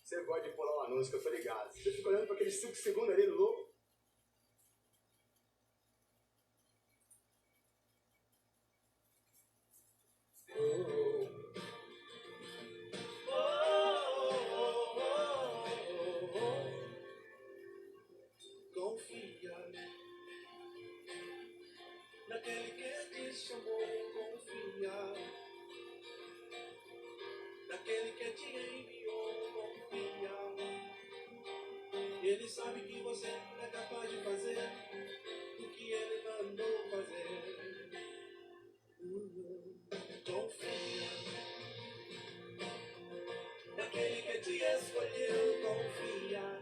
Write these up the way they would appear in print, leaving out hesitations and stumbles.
Você gosta de pular um anúncio, que eu tô ligado. Você fica olhando para aqueles 5 segundos ali, louco. Confia naquele que te chamou, confia naquele que te enviou, confia. Ele sabe que você é capaz de fazer o que ele mandou fazer. Confia naquele que te escolheu, confia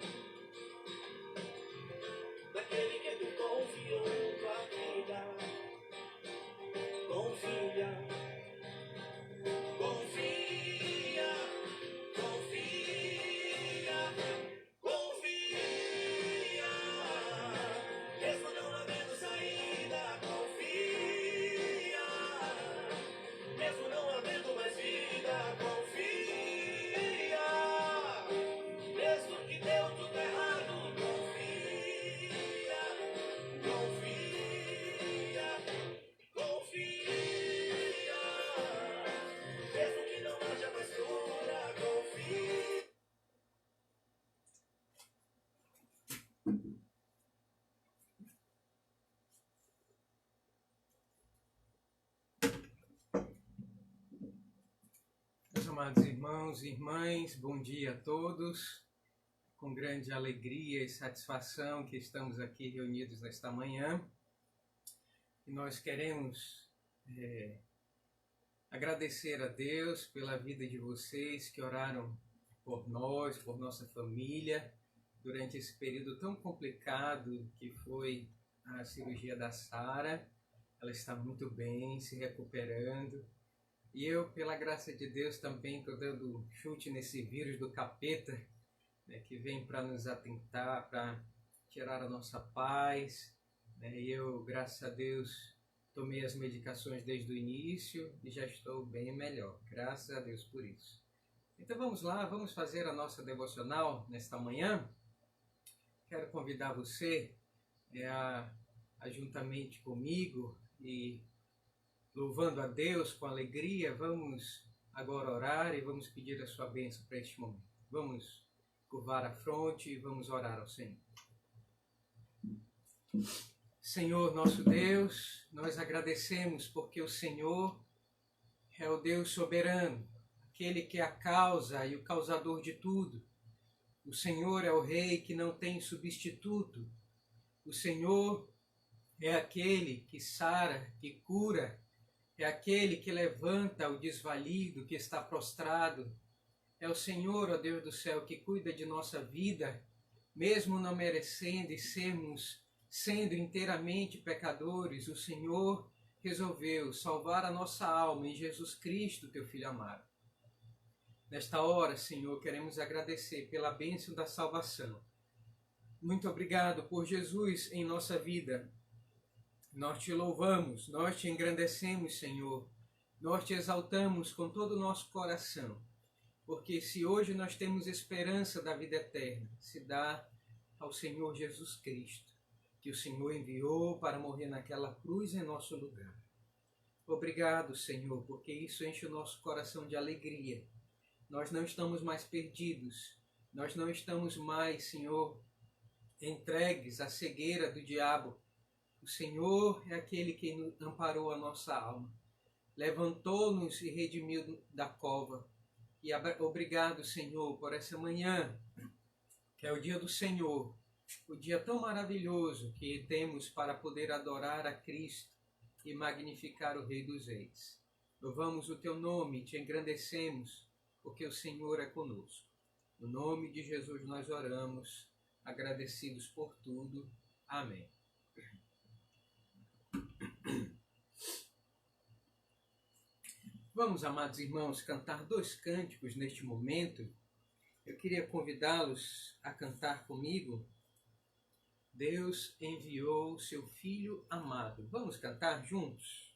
naquele que te confiou a vida. Confia, confia, confia, confia. Mesmo não havendo saída, confia. Mesmo não havendo mais vida, confia. Mesmo que deu tudo errado, confia. Confia, confia. Mesmo que não haja mais cura, confia. Meus amados irmãos e irmãs, bom dia a todos. Com grande alegria e satisfação que estamos aqui reunidos nesta manhã. E nós queremos agradecer a Deus pela vida de vocês que oraram por nós, por nossa família, durante esse período tão complicado que foi a cirurgia da Sara. Ela está muito bem, se recuperando. E eu, pela graça de Deus, também estou dando chute nesse vírus do capeta, né, que vem para nos atentar, para tirar a nossa paz. Né, e eu, graças a Deus, tomei as medicações desde o início e já estou bem melhor. Graças a Deus por isso. Então vamos lá, vamos fazer a nossa devocional nesta manhã. Quero convidar você a juntamente comigo e louvando a Deus com alegria, vamos agora orar e vamos pedir a sua bênção para este momento. Vamos curvar a fronte e vamos orar ao Senhor. Senhor, nosso Deus, nós agradecemos porque o Senhor é o Deus soberano, aquele que é a causa e o causador de tudo. O Senhor é o Rei que não tem substituto. O Senhor é aquele que sara, que cura, é aquele que levanta o desvalido, que está prostrado. É o Senhor, ó Deus do céu, que cuida de nossa vida, mesmo não merecendo e sendo inteiramente pecadores. O Senhor resolveu salvar a nossa alma em Jesus Cristo, teu Filho amado. Nesta hora, Senhor, queremos agradecer pela bênção da salvação. Muito obrigado por Jesus em nossa vida. Nós te louvamos, nós te engrandecemos, Senhor. Nós te exaltamos com todo o nosso coração. Porque se hoje nós temos esperança da vida eterna, se dá ao Senhor Jesus Cristo, que o Senhor enviou para morrer naquela cruz em nosso lugar. Obrigado, Senhor, porque isso enche o nosso coração de alegria. Nós não estamos mais perdidos, nós não estamos mais, Senhor, entregues à cegueira do diabo. O Senhor é aquele que amparou a nossa alma, levantou-nos e redimiu da cova. E obrigado, Senhor, por essa manhã, que é o dia do Senhor, o dia tão maravilhoso que temos para poder adorar a Cristo e magnificar o Rei dos Reis. Louvamos o teu nome, te engrandecemos, porque o Senhor é conosco. No nome de Jesus nós oramos, agradecidos por tudo. Amém. Vamos, amados irmãos, cantar 2 cânticos neste momento. Eu queria convidá-los a cantar comigo. Deus enviou seu Filho amado. Vamos cantar juntos?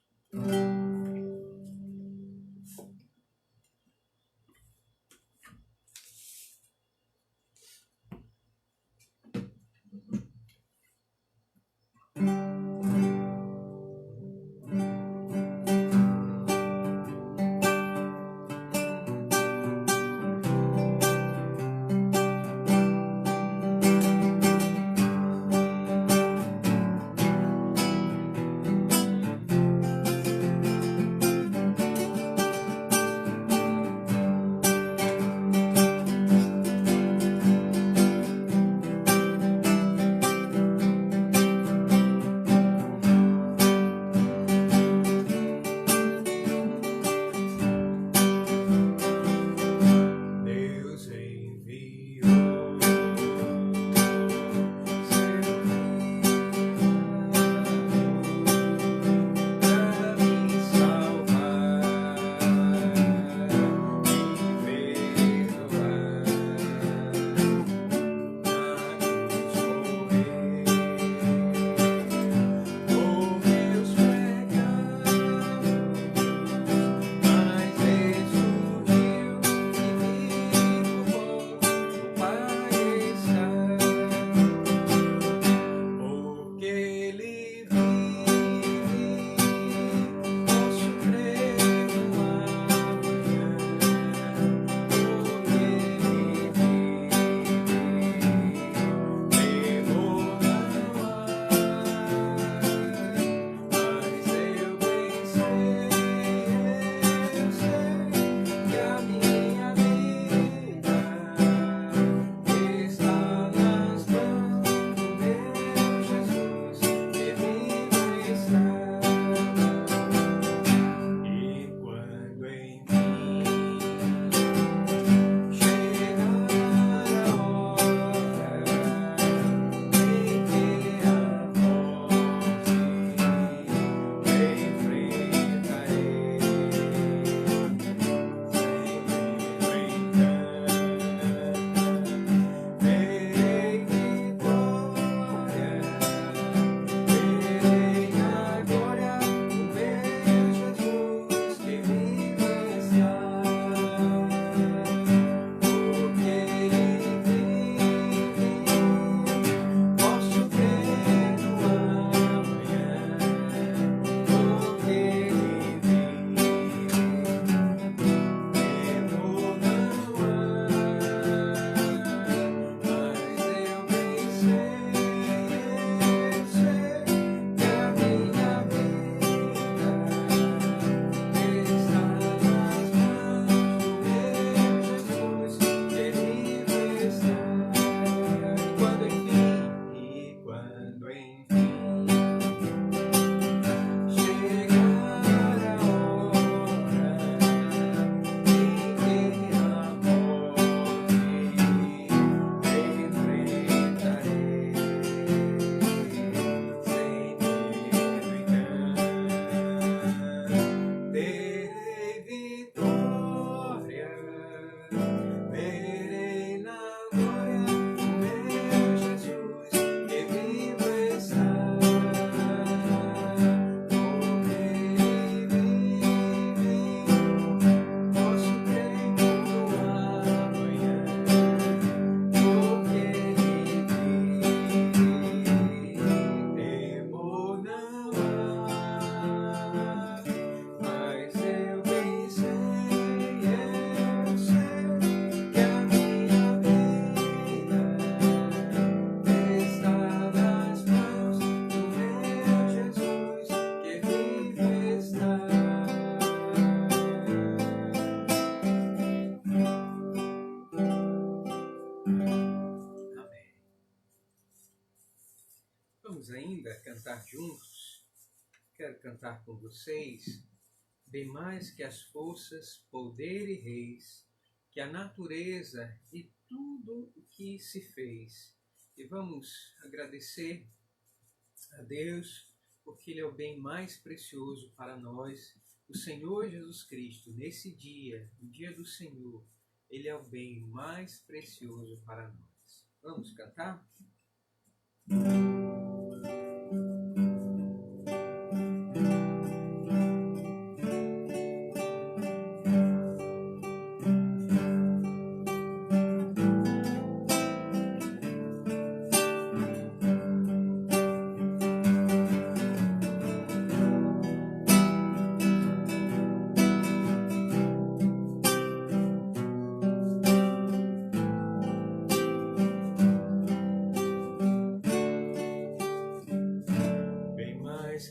Vamos ainda cantar juntos. Quero cantar com vocês. Bem mais que as forças, poder e reis, que a natureza e tudo o que se fez. E vamos agradecer a Deus, porque Ele é o bem mais precioso para nós. O Senhor Jesus Cristo, nesse dia, no dia do Senhor, Ele é o bem mais precioso para nós. Vamos cantar?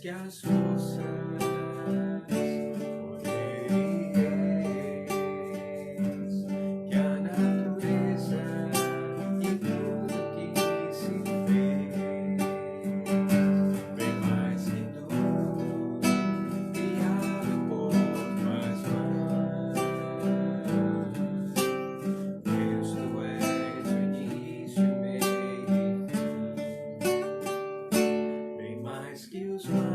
Que as forças, poder e reis, que a natureza e tudo que se fez, bem mais que tudo criado por tuas mãos. Deus, tu és o início e meio e fim, bem mais que os mares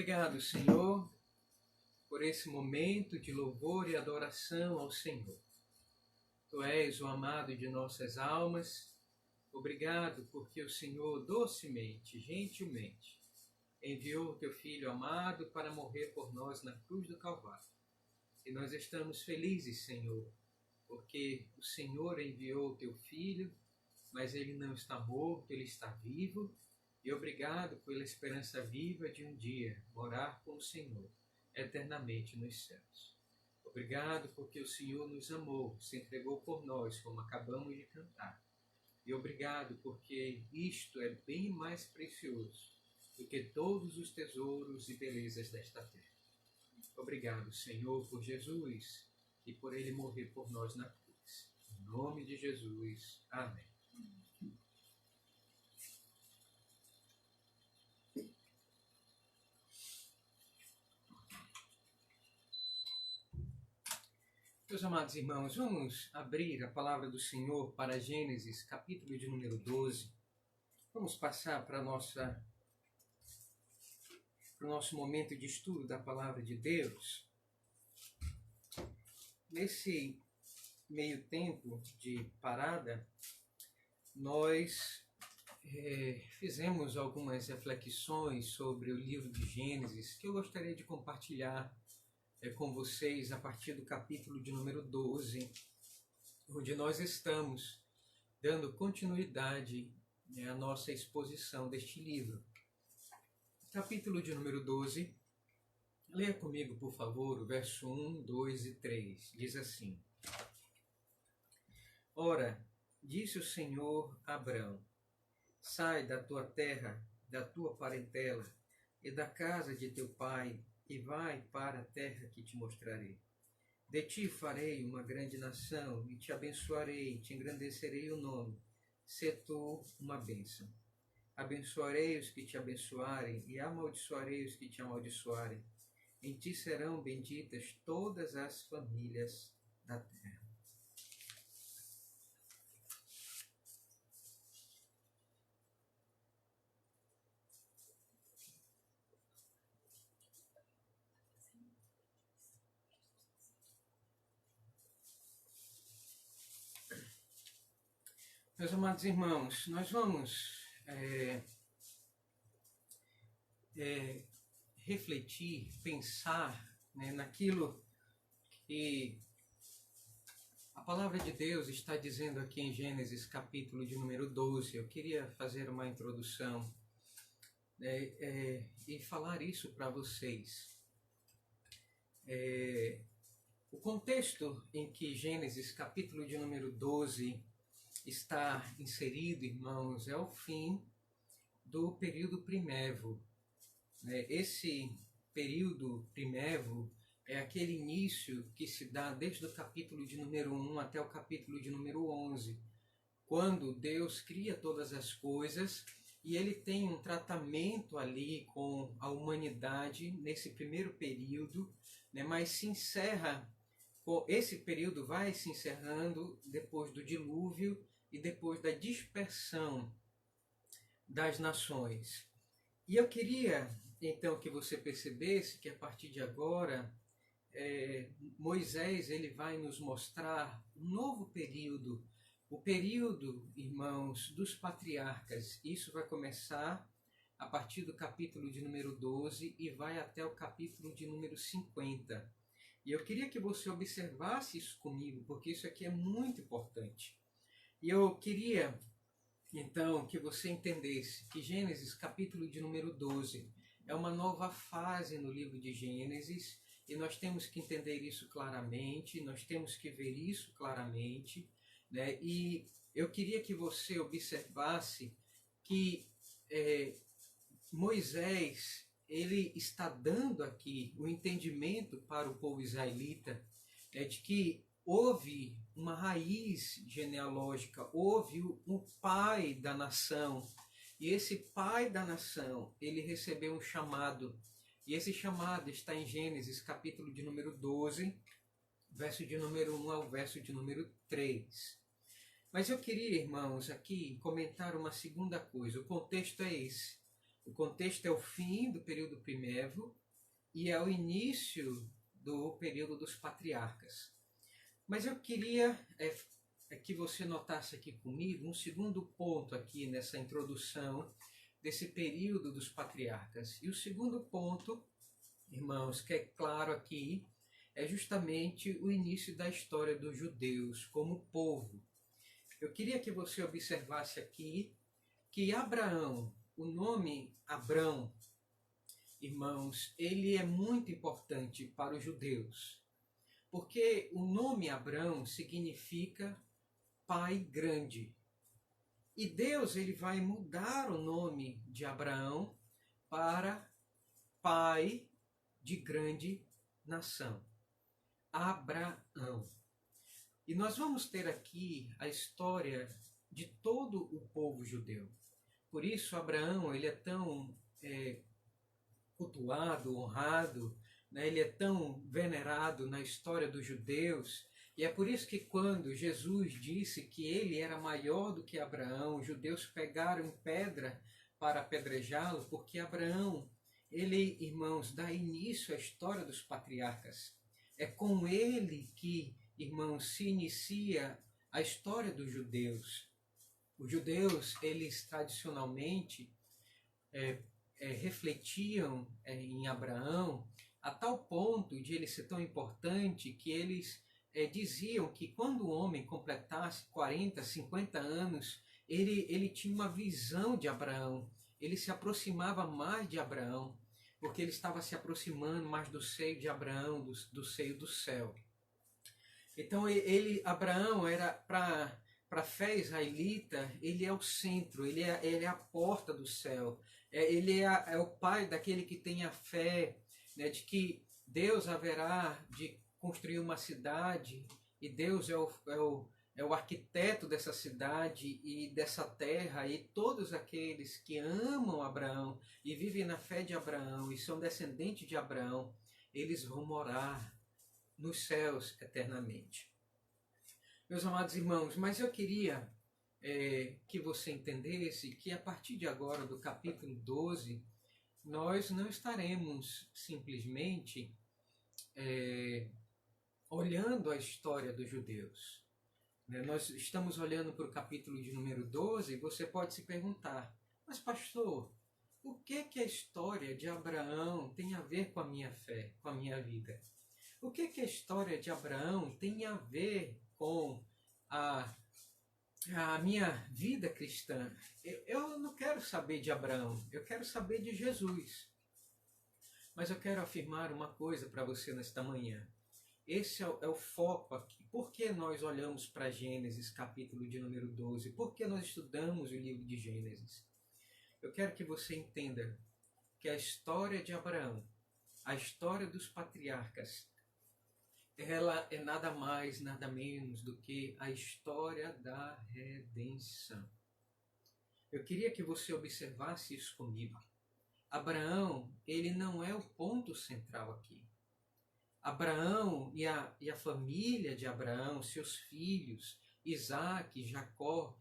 obrigado, Senhor, por esse momento de louvor e adoração ao Senhor. Tu és o amado de nossas almas. Obrigado porque o Senhor docemente, gentilmente, enviou o teu Filho amado para morrer por nós na cruz do Calvário. E nós estamos felizes, Senhor, porque o Senhor enviou o teu Filho, mas ele não está morto, ele está vivo. E obrigado pela esperança viva de um dia morar com o Senhor eternamente nos céus. Obrigado porque o Senhor nos amou, se entregou por nós, como acabamos de cantar. E obrigado porque isto é bem mais precioso do que todos os tesouros e belezas desta terra. Obrigado, Senhor, por Jesus e por ele morrer por nós na cruz. Em nome de Jesus. Amém. Meus amados irmãos, vamos abrir a palavra do Senhor para Gênesis, capítulo de número 12. Vamos passar para o nosso momento de estudo da palavra de Deus. Nesse meio tempo de parada, nós fizemos algumas reflexões sobre o livro de Gênesis que eu gostaria de compartilhar com vocês a partir do capítulo de número 12, onde nós estamos dando continuidade à nossa exposição deste livro. Capítulo de número 12, leia comigo, por favor, o verso 1, 2 e 3. Diz assim: Ora, disse o Senhor a Abrão: sai da tua terra, da tua parentela e da casa de teu pai, e vai para a terra que te mostrarei. De ti farei uma grande nação, e te abençoarei, te engrandecerei o nome. Sê tu uma bênção. Abençoarei os que te abençoarem, e amaldiçoarei os que te amaldiçoarem. Em ti serão benditas todas as famílias da terra. Meus amados irmãos, nós vamos refletir, pensar naquilo que a palavra de Deus está dizendo aqui em Gênesis, capítulo de número 12. Eu queria fazer uma introdução e falar isso para vocês. O contexto em que Gênesis, capítulo de número 12, está inserido, irmãos, é o fim do período primevo. Esse período primevo é aquele início que se dá desde o capítulo de número 1 até o capítulo de número 11, quando Deus cria todas as coisas e ele tem um tratamento ali com a humanidade nesse primeiro período, mas se encerra, esse período vai se encerrando depois do dilúvio e depois da dispersão das nações. E eu queria, então, que você percebesse que a partir de agora, Moisés ele vai nos mostrar um novo período, o período, irmãos, dos patriarcas. Isso vai começar a partir do capítulo de número 12 e vai até o capítulo de número 50. E eu queria que você observasse isso comigo, porque isso aqui é muito importante. E eu queria, então, que você entendesse que Gênesis, capítulo de número 12, é uma nova fase no livro de Gênesis, e nós temos que entender isso claramente, nós temos que ver isso claramente, E eu queria que você observasse que Moisés, ele está dando aqui o entendimento para o povo israelita de que houve uma raiz genealógica, houve um pai da nação, e esse pai da nação, ele recebeu um chamado, e esse chamado está em Gênesis, capítulo de número 12, verso de número 1 ao verso de número 3. Mas eu queria, irmãos, aqui comentar uma segunda coisa. O contexto é esse. O contexto é o fim do período primevo e é o início do período dos patriarcas. Mas eu queria que você notasse aqui comigo um segundo ponto aqui nessa introdução desse período dos patriarcas. E o segundo ponto, irmãos, que é claro aqui, é justamente o início da história dos judeus como povo. Eu queria que você observasse aqui que Abraão, o nome Abrão, irmãos, ele é muito importante para os judeus, porque o nome Abrão significa pai grande. E Deus ele vai mudar o nome de Abraão para pai de grande nação. Abraão. E nós vamos ter aqui a história de todo o povo judeu. Por isso Abraão ele é tão cultuado, honrado, né? Ele é tão venerado na história dos judeus. E é por isso que quando Jesus disse que ele era maior do que Abraão, os judeus pegaram em pedra para apedrejá-lo, porque Abraão, ele, irmãos, dá início à história dos patriarcas. É com ele que, irmãos, se inicia a história dos judeus. Os judeus, eles tradicionalmente refletiam em Abraão a tal ponto de ele ser tão importante que eles diziam que quando o homem completasse 40, 50 anos, ele tinha uma visão de Abraão, ele se aproximava mais de Abraão, porque ele estava se aproximando mais do seio de Abraão, do seio do céu. Então Abraão era para a fé israelita, ele é o centro, ele é a porta do céu, ele é o pai daquele que tem a fé, né, de que Deus haverá de construir uma cidade e Deus é o arquiteto dessa cidade e dessa terra, e todos aqueles que amam Abraão e vivem na fé de Abraão e são descendentes de Abraão, eles vão morar nos céus eternamente. Meus amados irmãos, mas eu queria que você entendesse que a partir de agora, do capítulo 12, nós não estaremos simplesmente olhando a história dos judeus. Nós estamos olhando para o capítulo de número 12 e você pode se perguntar, mas pastor, o que a história de Abraão tem a ver com a minha fé, com a minha vida? O que a história de Abraão tem a ver com a minha vida cristã? Eu não quero saber de Abraão, eu quero saber de Jesus. Mas eu quero afirmar uma coisa para você nesta manhã. Esse é o foco aqui. Por que nós olhamos para Gênesis, capítulo de número 12? Por que nós estudamos o livro de Gênesis? Eu quero que você entenda que a história de Abraão, a história dos patriarcas, ela é nada mais, nada menos do que a história da redenção. Eu queria que você observasse isso comigo. Abraão, ele não é o ponto central aqui. Abraão e a família de Abraão, seus filhos, Isaac, Jacó,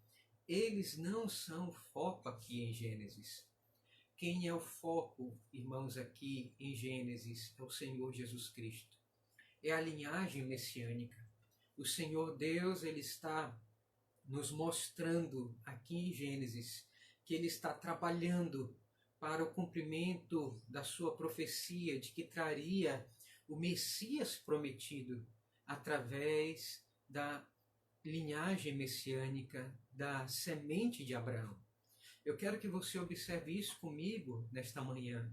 eles não são o foco aqui em Gênesis. Quem é o foco, irmãos, aqui em Gênesis é o Senhor Jesus Cristo. É a linhagem messiânica. O Senhor Deus, ele está nos mostrando aqui em Gênesis que ele está trabalhando para o cumprimento da sua profecia de que traria o Messias prometido através da linhagem messiânica, da semente de Abraão. Eu quero que você observe isso comigo nesta manhã.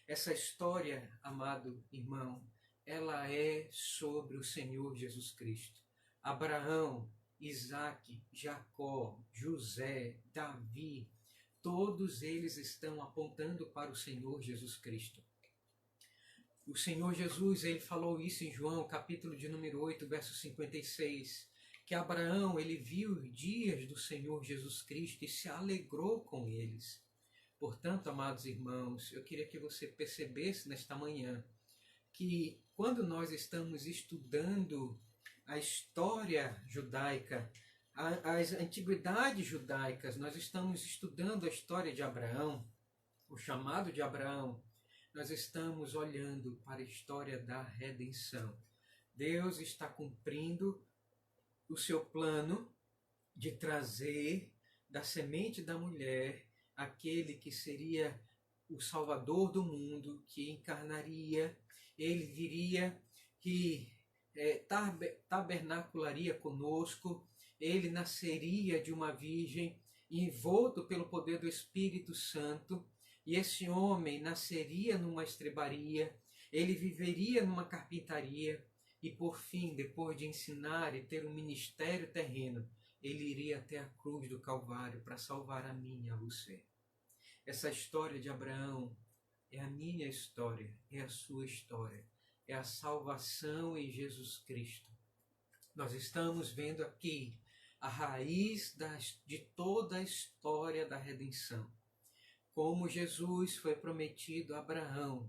Essa história, amado irmão, ela é sobre o Senhor Jesus Cristo. Abraão, Isaac, Jacó, José, Davi, todos eles estão apontando para o Senhor Jesus Cristo. O Senhor Jesus, ele falou isso em João, capítulo de número 8, verso 56, que Abraão, ele viu os dias do Senhor Jesus Cristo e se alegrou com eles. Portanto, amados irmãos, eu queria que você percebesse nesta manhã que quando nós estamos estudando a história judaica, as antiguidades judaicas, nós estamos estudando a história de Abraão, o chamado de Abraão, nós estamos olhando para a história da redenção. Deus está cumprindo o seu plano de trazer da semente da mulher aquele que seria o Salvador do mundo, que encarnaria, ele viria, que tabernacularia conosco, ele nasceria de uma virgem, envolto pelo poder do Espírito Santo, e esse homem nasceria numa estrebaria, ele viveria numa carpintaria, e por fim, depois de ensinar e ter um ministério terreno, ele iria até a cruz do Calvário para salvar a mim e a você. Essa história de Abraão é a minha história, é a sua história, é a salvação em Jesus Cristo. Nós estamos vendo aqui a raiz de toda a história da redenção. Como Jesus foi prometido a Abraão,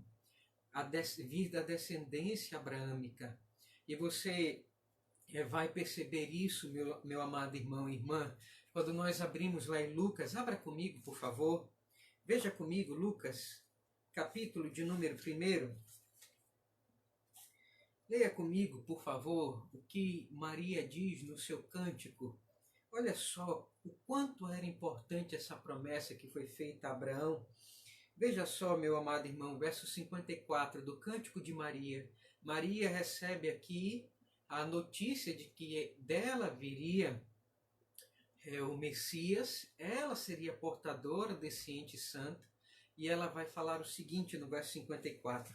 vir da descendência abraâmica. E você vai perceber isso, meu amado irmão e irmã, quando nós abrimos lá em Lucas. Abra comigo, por favor. Veja comigo, Lucas, capítulo de número 1. Leia comigo, por favor, o que Maria diz no seu cântico. Olha só o quanto era importante essa promessa que foi feita a Abraão. Veja só, meu amado irmão, verso 54 do Cântico de Maria. Maria recebe aqui a notícia de que dela viria o Messias, ela seria portadora desse ente santo, e ela vai falar o seguinte no verso 54.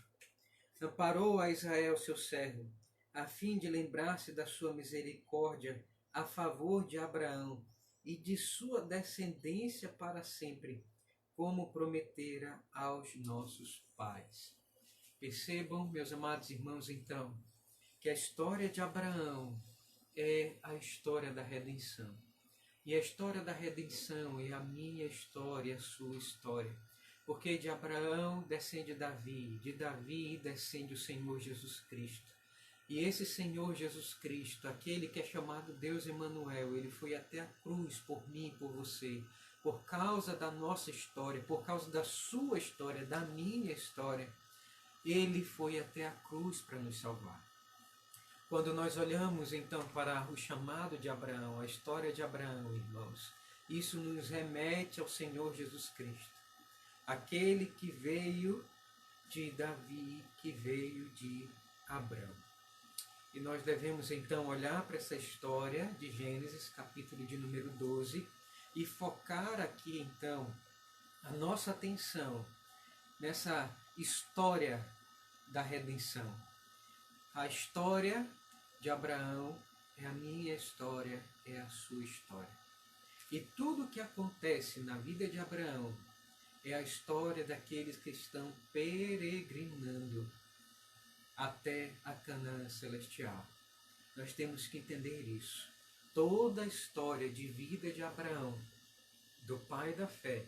Amparou a Israel, seu servo, a fim de lembrar-se da sua misericórdia a favor de Abraão e de sua descendência para sempre, como prometera aos nossos pais. Percebam, meus amados irmãos, então, que a história de Abraão é a história da redenção. E a história da redenção é a minha história, a sua história. Porque de Abraão descende Davi, de Davi descende o Senhor Jesus Cristo. E esse Senhor Jesus Cristo, aquele que é chamado Deus Emanuel, ele foi até a cruz por mim e por você, por causa da nossa história, por causa da sua história, da minha história. Ele foi até a cruz para nos salvar. Quando nós olhamos então para o chamado de Abraão, a história de Abraão, irmãos, isso nos remete ao Senhor Jesus Cristo, aquele que veio de Davi, que veio de Abraão. E nós devemos então olhar para essa história de Gênesis, capítulo de número 12, e focar aqui então a nossa atenção nessa história da redenção. A história de Abraão é a minha história, é a sua história. E tudo o que acontece na vida de Abraão é a história daqueles que estão peregrinando até a Canaã celestial. Nós temos que entender isso. Toda a história de vida de Abraão, do pai da fé,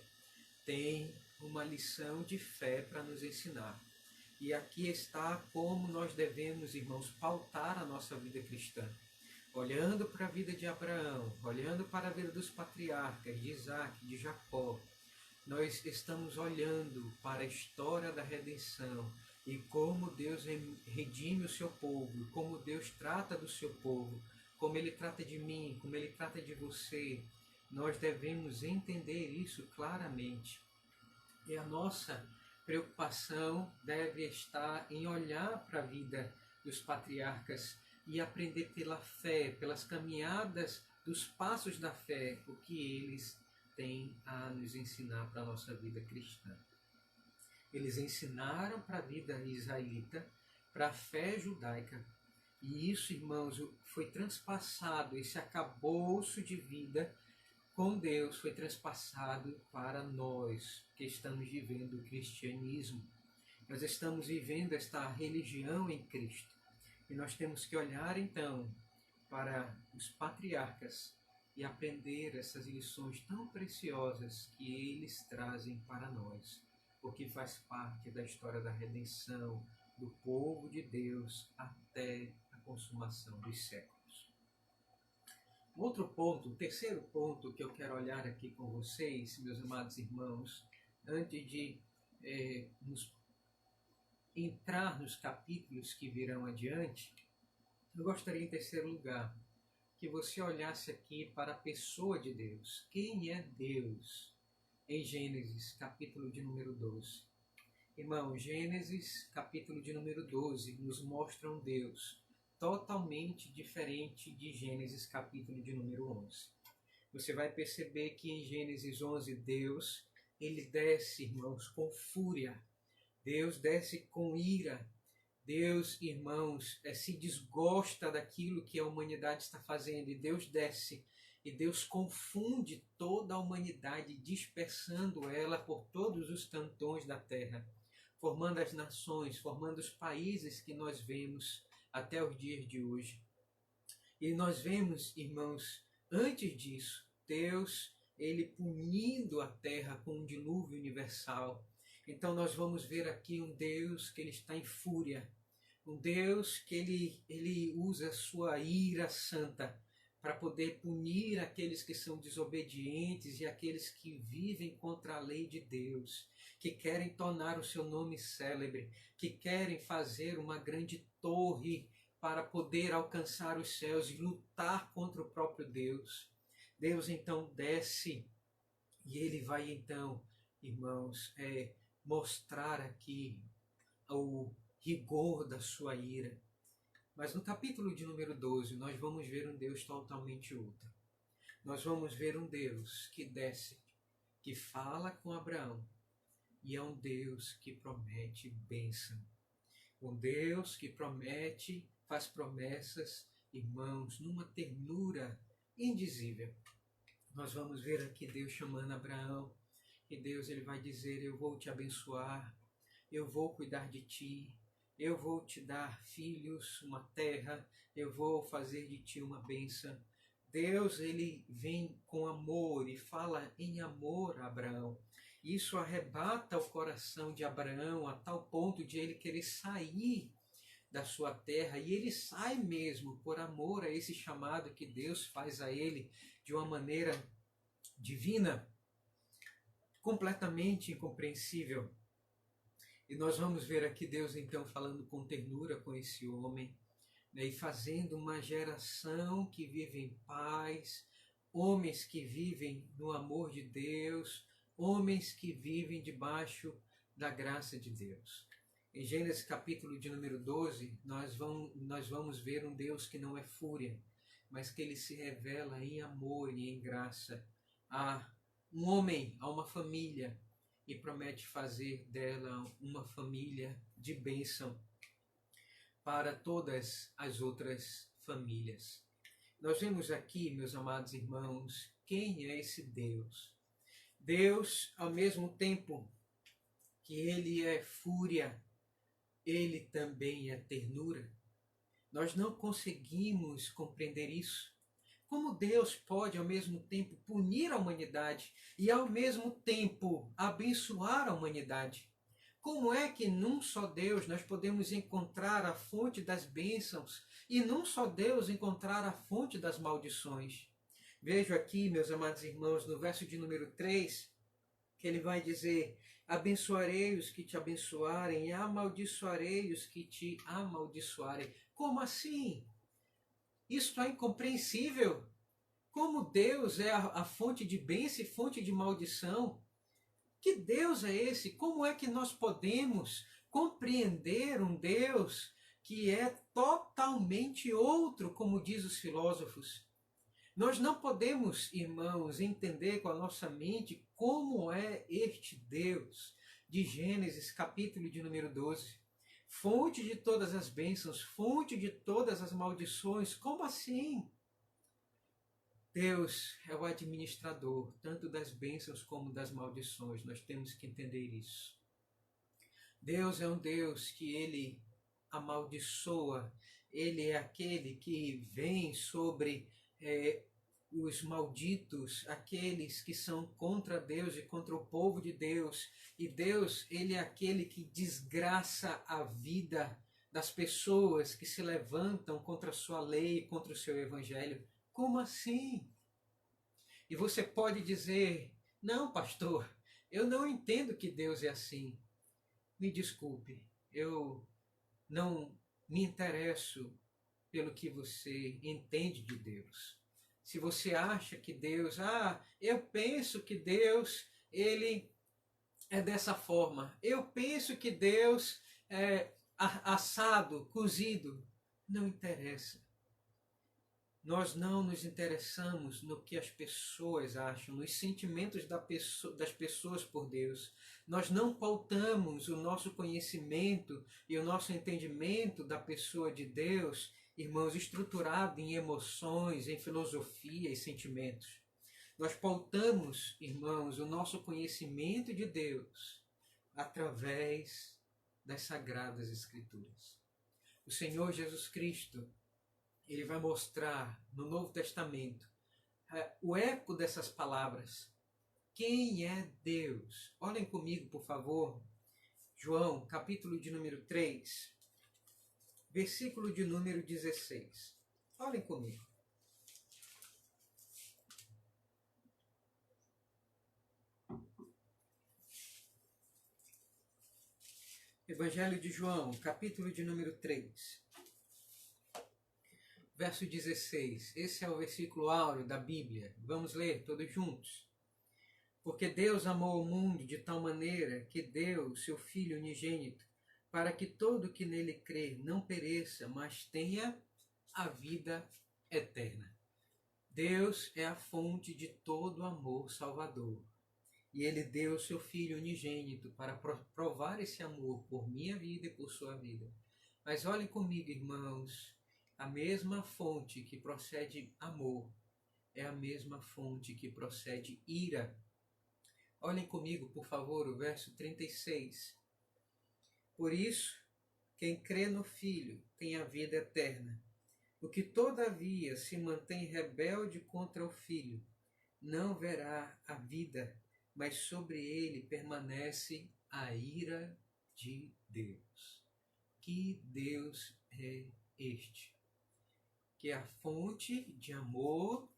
tem uma lição de fé para nos ensinar. E aqui está como nós devemos, irmãos, pautar a nossa vida cristã. Olhando para a vida de Abraão, olhando para a vida dos patriarcas, de Isaac, de Jacó, nós estamos olhando para a história da redenção e como Deus redime o seu povo, como Deus trata do seu povo, como Ele trata de mim, como Ele trata de você. Nós devemos entender isso claramente. E a nossa preocupação deve estar em olhar para a vida dos patriarcas e aprender pela fé, pelas caminhadas dos passos da fé, o que eles têm a nos ensinar para a nossa vida cristã. Eles ensinaram para a vida israelita, para a fé judaica, e isso, irmãos, foi transpassado, esse acabouço de vida com Deus foi transpassado para nós que estamos vivendo o cristianismo. Nós estamos vivendo esta religião em Cristo. E nós temos que olhar então para os patriarcas e aprender essas lições tão preciosas que eles trazem para nós, porque faz parte da história da redenção do povo de Deus até a consumação dos séculos. Outro ponto, o terceiro ponto que eu quero olhar aqui com vocês, meus amados irmãos, antes de entrar nos capítulos que virão adiante, eu gostaria, em terceiro lugar, que você olhasse aqui para a pessoa de Deus. Quem é Deus? Em Gênesis, capítulo de número 12. Irmão, Gênesis, capítulo de número 12, nos mostra um Deus totalmente diferente de Gênesis, capítulo de número 11. Você vai perceber que em Gênesis 11, Deus, ele desce, irmãos, com fúria. Deus desce com ira. Deus, irmãos, se desgosta daquilo que a humanidade está fazendo. E Deus desce e Deus confunde toda a humanidade, dispersando ela por todos os cantões da terra, formando as nações, formando os países que nós vemos até os dias de hoje. E nós vemos, irmãos, antes disso, Deus, ele punindo a terra com um dilúvio universal. Então nós vamos ver aqui um Deus que ele está em fúria, um Deus que ele usa a sua ira santa para poder punir aqueles que são desobedientes e aqueles que vivem contra a lei de Deus, que querem tornar o seu nome célebre, que querem fazer uma grande torre para poder alcançar os céus e lutar contra o próprio Deus. Deus então desce e ele vai então, irmãos, mostrar aqui o rigor da sua ira. Mas no capítulo de número 12, nós vamos ver um Deus totalmente outro. Nós vamos ver um Deus que desce, que fala com Abraão, e é um Deus que promete bênção. Um Deus que promete, faz promessas, irmãos, numa ternura indizível. Nós vamos ver aqui Deus chamando Abraão, e Deus ele vai dizer: eu vou te abençoar, eu vou cuidar de ti, eu vou te dar filhos, uma terra, eu vou fazer de ti uma bênção. Deus ele vem com amor e fala em amor a Abraão. Isso arrebata o coração de Abraão a tal ponto de ele querer sair da sua terra, e ele sai mesmo por amor a esse chamado que Deus faz a ele de uma maneira divina, completamente incompreensível. E nós vamos ver aqui Deus então falando com ternura com esse homem, né, e fazendo uma geração que vive em paz, homens que vivem no amor de Deus, homens que vivem debaixo da graça de Deus. Em Gênesis capítulo de número 12, nós vamos ver um Deus que não é fúria, mas que ele se revela em amor e em graça a um homem, a uma família, e promete fazer dela uma família de bênção para todas as outras famílias. Nós vemos aqui, meus amados irmãos, quem é esse Deus? Deus, ao mesmo tempo que ele é fúria, ele também é ternura. Nós não conseguimos compreender isso. Como Deus pode, ao mesmo tempo, punir a humanidade e, ao mesmo tempo, abençoar a humanidade? Como é que num só Deus nós podemos encontrar a fonte das bênçãos e num só Deus encontrar a fonte das maldições? Vejo aqui, meus amados irmãos, no verso de número 3, que ele vai dizer: abençoarei os que te abençoarem e amaldiçoarei os que te amaldiçoarem. Como assim? Isto é incompreensível. Como Deus é a fonte de bênção e fonte de maldição? Que Deus é esse? Como é que nós podemos compreender um Deus que é totalmente outro, como diz os filósofos? Nós não podemos, irmãos, entender com a nossa mente como é este Deus de Gênesis, capítulo de número 12. Fonte de todas as bênçãos, fonte de todas as maldições. Como assim? Deus é o administrador, tanto das bênçãos como das maldições. Nós temos que entender isso. Deus é um Deus que ele amaldiçoa. Ele é aquele que vem sobre os malditos, aqueles que são contra Deus e contra o povo de Deus. E Deus, ele é aquele que desgraça a vida das pessoas que se levantam contra a sua lei, contra o seu evangelho. Como assim? E você pode dizer: não, pastor, eu não entendo que Deus é assim. me desculpe, eu não me interesso pelo que você entende de Deus. Se você acha que Deus, eu penso que Deus, ele é dessa forma. Eu penso que Deus é assado, cozido. Não interessa. Nós não nos interessamos no que as pessoas acham, nos sentimentos das pessoas por Deus. Nós não pautamos o nosso conhecimento e o nosso entendimento da pessoa de Deus, irmãos, estruturado em emoções, em filosofia e sentimentos. Nós pautamos, irmãos, o nosso conhecimento de Deus através das Sagradas Escrituras. O Senhor Jesus Cristo, ele vai mostrar no Novo Testamento o eco dessas palavras. Quem é Deus? Olhem comigo, por favor. João, capítulo de número 3, versículo de número 16. Olhem comigo. Evangelho de João, capítulo de número 3. Verso 16, esse é o versículo áureo da Bíblia. Vamos ler todos juntos. Porque Deus amou o mundo de tal maneira que deu seu Filho unigênito, para que todo que nele crê não pereça, mas tenha a vida eterna. Deus é a fonte de todo amor salvador. E ele deu seu Filho unigênito para provar esse amor por minha vida e por sua vida. Mas olhem comigo, irmãos, a mesma fonte que procede amor é a mesma fonte que procede ira. Olhem comigo, por favor, o verso 36. Por isso, quem crê no Filho tem a vida eterna. O que todavia se mantém rebelde contra o Filho não verá a vida, mas sobre ele permanece a ira de Deus. Que Deus é este? Que é a fonte de amor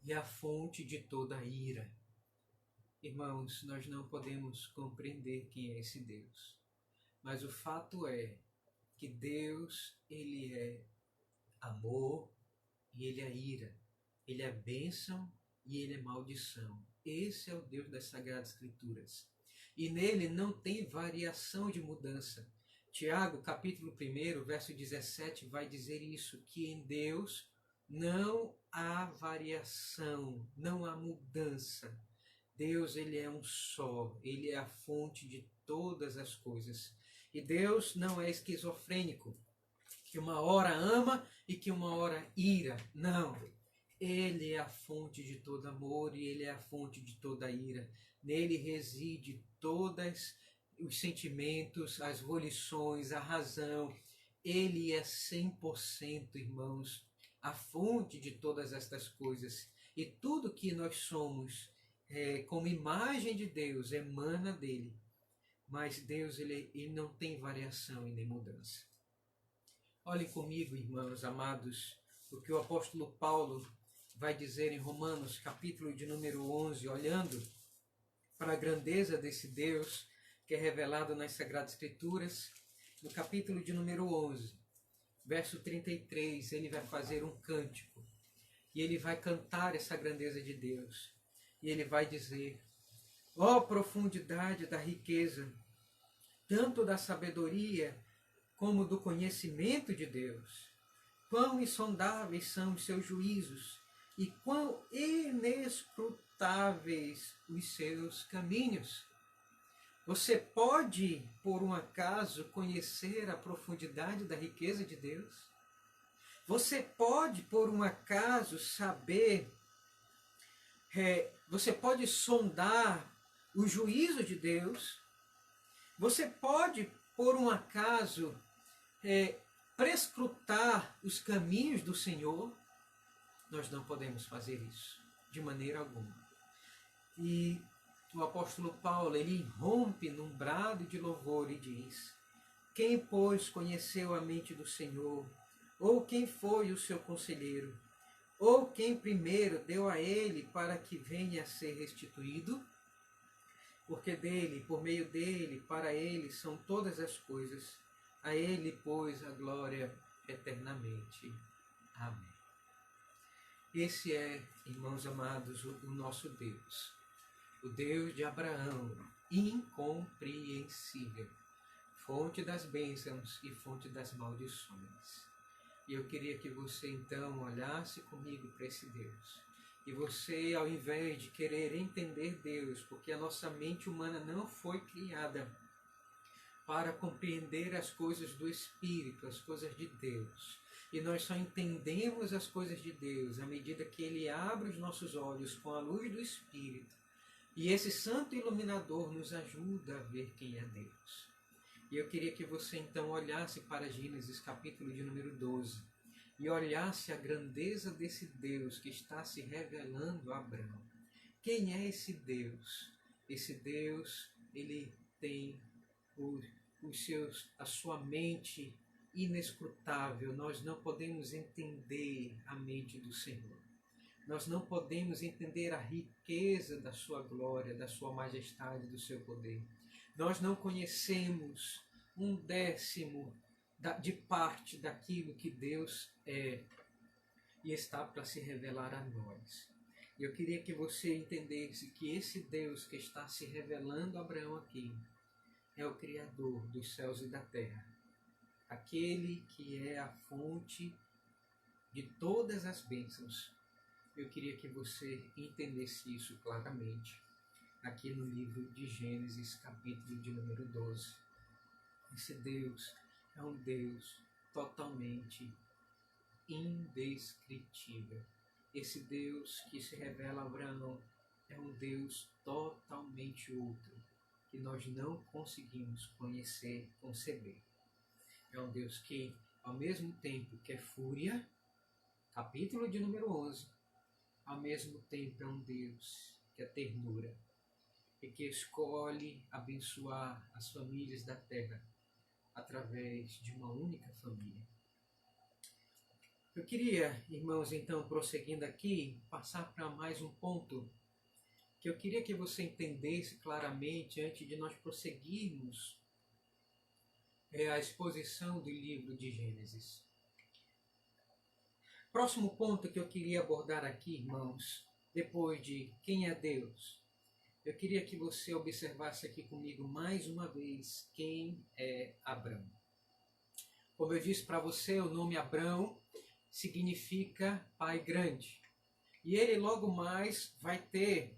e a fonte de toda ira. Irmãos, nós não podemos compreender quem é esse Deus. Mas o fato é que Deus, ele é amor e ele é ira. Ele é bênção e ele é maldição. Esse é o Deus das Sagradas Escrituras. E nele não tem variação de mudança. Tiago, capítulo 1, verso 17, vai dizer isso, que em Deus não há variação, não há mudança. Deus, ele é um só, ele é a fonte de todas as coisas. E Deus não é esquizofrênico, que uma hora ama e que uma hora ira. Não, ele é a fonte de todo amor e ele é a fonte de toda ira. Nele reside todas os sentimentos, as volições, a razão. Ele é 100%, irmãos, a fonte de todas estas coisas. E tudo que nós somos como imagem de Deus emana dele. Mas Deus, ele não tem variação e nem mudança. Olhem comigo, irmãos amados, o que o apóstolo Paulo vai dizer em Romanos, capítulo de número 11, olhando para a grandeza desse Deus que é revelado nas Sagradas Escrituras, no capítulo de número 11, verso 33, ele vai fazer um cântico, e ele vai cantar essa grandeza de Deus, e ele vai dizer: ó profundidade da riqueza, tanto da sabedoria como do conhecimento de Deus, quão insondáveis são os seus juízos, e quão inescrutáveis os seus caminhos. Você pode, por um acaso, conhecer a profundidade da riqueza de Deus? Você pode, por um acaso, saber, você pode sondar o juízo de Deus? Você pode, por um acaso, prescrutar os caminhos do Senhor? Nós não podemos fazer isso, de maneira alguma. E o apóstolo Paulo, ele irrompe num brado de louvor e diz: quem, pois, conheceu a mente do Senhor? Ou quem foi o seu conselheiro? Ou quem primeiro deu a ele para que venha a ser restituído? porque dele, por meio dele, para ele são todas as coisas. A ele, pois, a glória eternamente. Amém. Esse é, irmãos amados, o nosso Deus. O Deus de Abraão, incompreensível, fonte das bênçãos e fonte das maldições. E eu queria que você então olhasse comigo para esse Deus. E você, ao invés de querer entender Deus, porque a nossa mente humana não foi criada para compreender as coisas do Espírito, as coisas de Deus. E nós só entendemos as coisas de Deus à medida que Ele abre os nossos olhos com a luz do Espírito. E esse santo iluminador nos ajuda a ver quem é Deus. E eu queria que você então olhasse para Gênesis capítulo de número 12 e olhasse a grandeza desse Deus que está se revelando a Abraão. Quem é esse Deus? Esse Deus, ele tem a sua mente inescrutável. Nós não podemos entender a mente do Senhor. Nós não podemos entender a riqueza da sua glória, da sua majestade, do seu poder. Nós não conhecemos 1/10 de parte daquilo que Deus é e está para se revelar a nós. E eu queria que você entendesse que esse Deus que está se revelando a Abraão aqui é o Criador dos céus e da terra. Aquele que é a fonte de todas as bênçãos. Eu queria que você entendesse isso claramente aqui no livro de Gênesis, capítulo de número 12. Esse Deus é um Deus totalmente indescritível. Esse Deus que se revela a Abraão é um Deus totalmente outro, que nós não conseguimos conhecer, conceber. É um Deus que, ao mesmo tempo que é fúria, capítulo de número 11, ao mesmo tempo é um Deus que é ternura e que escolhe abençoar as famílias da terra através de uma única família. Eu queria, irmãos, então, prosseguindo aqui, passar para mais um ponto que eu queria que você entendesse claramente antes de nós prosseguirmos a exposição do livro de Gênesis. Próximo ponto que eu queria abordar aqui, irmãos, depois de quem é Deus, eu queria que você observasse aqui comigo mais uma vez quem é Abrão. Como eu disse para você, o nome Abrão significa pai grande. E ele logo mais vai ter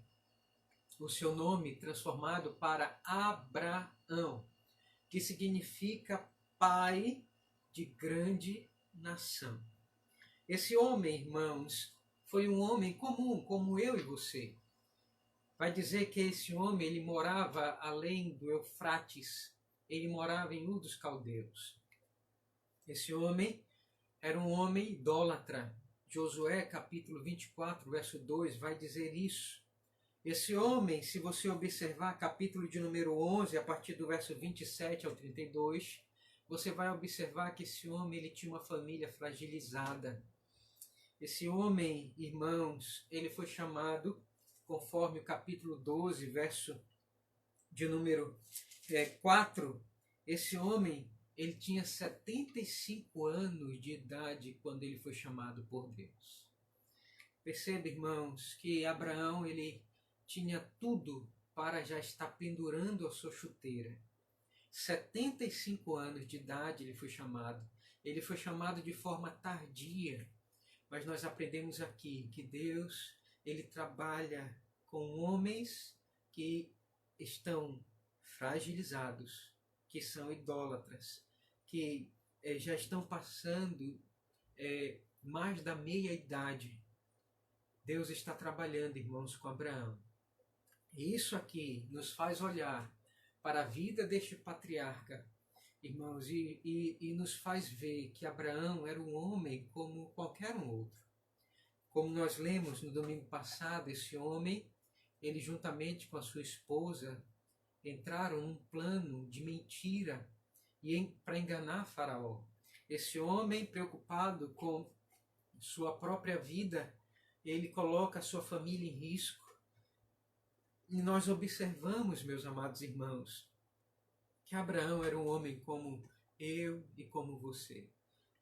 o seu nome transformado para Abraão, que significa pai de grande nação. Esse homem, irmãos, foi um homem comum, como eu e você. Vai dizer que esse homem, ele morava além do Eufrates, ele morava em Ur dos Caldeus. Esse homem era um homem idólatra. Josué, capítulo 24, verso 2, vai dizer isso. Esse homem, se você observar capítulo de número 11, a partir do verso 27 ao 32, você vai observar que esse homem ele tinha uma família fragilizada. Esse homem, irmãos, ele foi chamado, conforme o capítulo 12, verso de número 4, esse homem, ele tinha 75 anos de idade quando ele foi chamado por Deus. Perceba, irmãos, que Abraão, ele tinha tudo para já estar pendurando a sua chuteira. 75 anos de idade ele foi chamado. Ele foi chamado de forma tardia. Mas nós aprendemos aqui que Deus, ele trabalha com homens que estão fragilizados, que são idólatras, que já estão passando mais da meia-idade. Deus está trabalhando, irmãos, com Abraão. E isso aqui nos faz olhar para a vida deste patriarca, irmãos, e nos faz ver que Abraão era um homem como qualquer um outro. Como nós lemos no domingo passado, esse homem, ele juntamente com a sua esposa, entraram num plano de mentira para enganar Faraó. Esse homem, preocupado com sua própria vida, ele coloca a sua família em risco. E nós observamos, meus amados irmãos, que Abraão era um homem como eu e como você,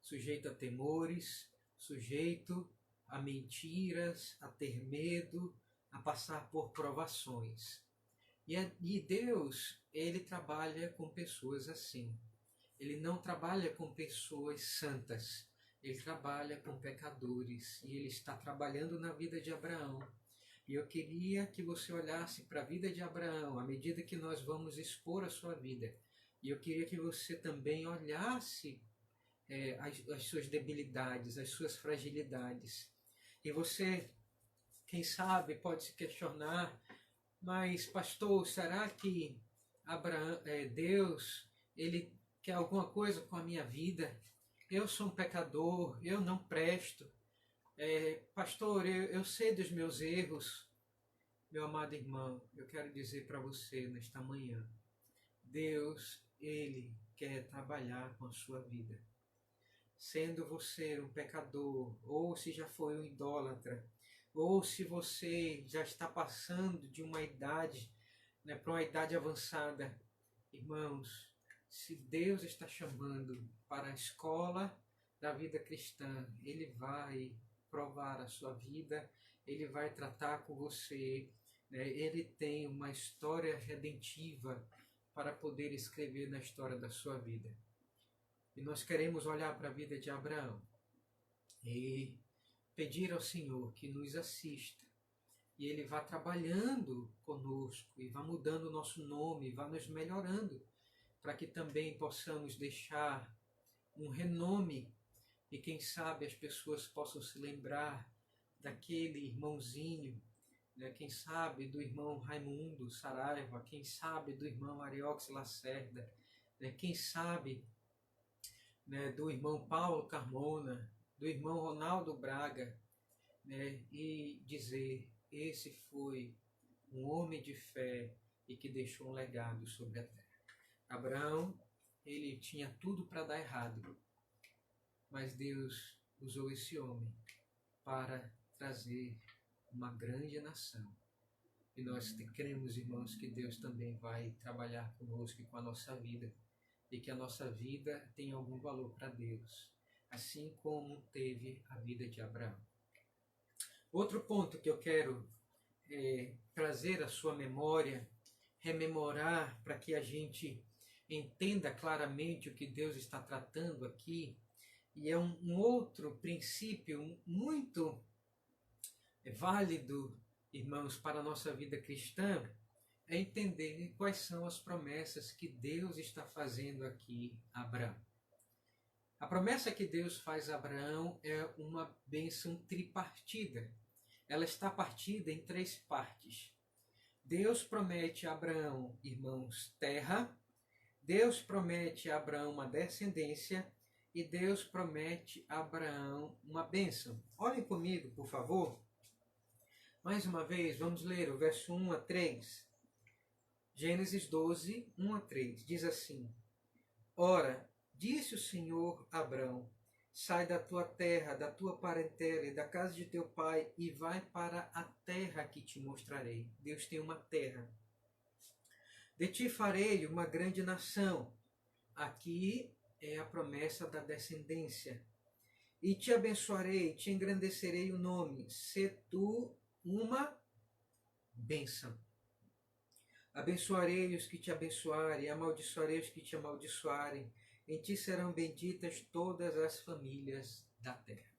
sujeito a temores, sujeito a mentiras, a ter medo, a passar por provações. E Deus, ele trabalha com pessoas assim. Ele não trabalha com pessoas santas. Ele trabalha com pecadores. E ele está trabalhando na vida de Abraão. E eu queria que você olhasse para a vida de Abraão, à medida que nós vamos expor a sua vida. E eu queria que você também olhasse as suas debilidades, as suas fragilidades. E você, quem sabe, pode se questionar, mas pastor, será que Deus, ele quer alguma coisa com a minha vida? Eu sou um pecador, eu não presto. Pastor, eu sei dos meus erros. Meu amado irmão, eu quero dizer para você nesta manhã, Deus, ele quer trabalhar com a sua vida. Sendo você um pecador, ou se já foi um idólatra, ou se você já está passando de uma idade, para uma idade avançada, irmãos, se Deus está chamando para a escola da vida cristã, ele vai provar a sua vida, ele vai tratar com você, ele tem uma história redentiva para poder escrever na história da sua vida. E nós queremos olhar para a vida de Abraão e pedir ao Senhor que nos assista. E Ele vá trabalhando conosco e vá mudando o nosso nome, vá nos melhorando, para que também possamos deixar um renome e quem sabe as pessoas possam se lembrar daquele irmãozinho, quem sabe do irmão Raimundo Saraiva, quem sabe do irmão Ariox Lacerda, quem sabe do irmão Paulo Carmona, do irmão Ronaldo Braga, e dizer, esse foi um homem de fé e que deixou um legado sobre a terra. Abraão, ele tinha tudo para dar errado, mas Deus usou esse homem para trazer uma grande nação. E nós queremos, irmãos, que Deus também vai trabalhar conosco e com a nossa vida, e que a nossa vida tenha algum valor para Deus, assim como teve a vida de Abraão. Outro ponto que eu quero trazer à sua memória, rememorar para que a gente entenda claramente o que Deus está tratando aqui, e é um outro princípio muito válido, irmãos, para a nossa vida cristã, é entender quais são as promessas que Deus está fazendo aqui a Abraão. A promessa que Deus faz a Abraão é uma bênção tripartida. Ela está partida em 3 partes. Deus promete a Abraão, irmãos, terra. Deus promete a Abraão uma descendência. E Deus promete a Abraão uma bênção. Olhem comigo, por favor. Mais uma vez, vamos ler o verso 1 a 3. Gênesis 12, 1 a 3. Diz assim: Ora, disse o Senhor a Abrão, sai da tua terra, da tua parentela e da casa de teu pai e vai para a terra que te mostrarei. Deus tem uma terra. De ti farei uma grande nação. Aqui é a promessa da descendência. E te abençoarei, te engrandecerei o nome. Sê tu uma bênção. Abençoarei os que te abençoarem, amaldiçoarei os que te amaldiçoarem. Em ti serão benditas todas as famílias da terra.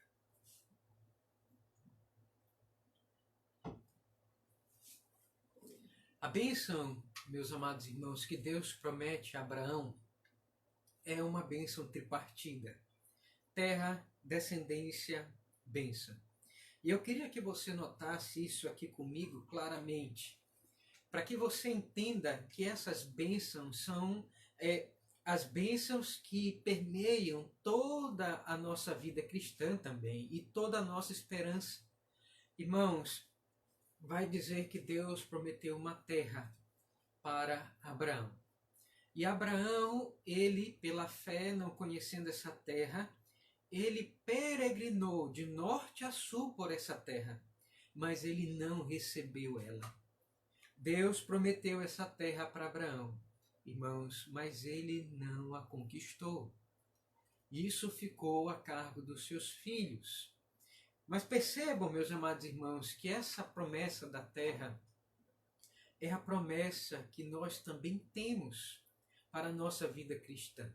A bênção, meus amados irmãos, que Deus promete a Abraão é uma bênção tripartida. Terra, descendência, bênção. E eu queria que você notasse isso aqui comigo claramente, para que você entenda que essas bênçãos são as bênçãos que permeiam toda a nossa vida cristã também e toda a nossa esperança. Irmãos, vai dizer que Deus prometeu uma terra para Abraão. E Abraão, ele, pela fé, não conhecendo essa terra, ele peregrinou de norte a sul por essa terra, mas ele não recebeu ela. Deus prometeu essa terra para Abraão, irmãos, mas ele não a conquistou. Isso ficou a cargo dos seus filhos. Mas percebam, meus amados irmãos, que essa promessa da terra é a promessa que nós também temos para a nossa vida cristã.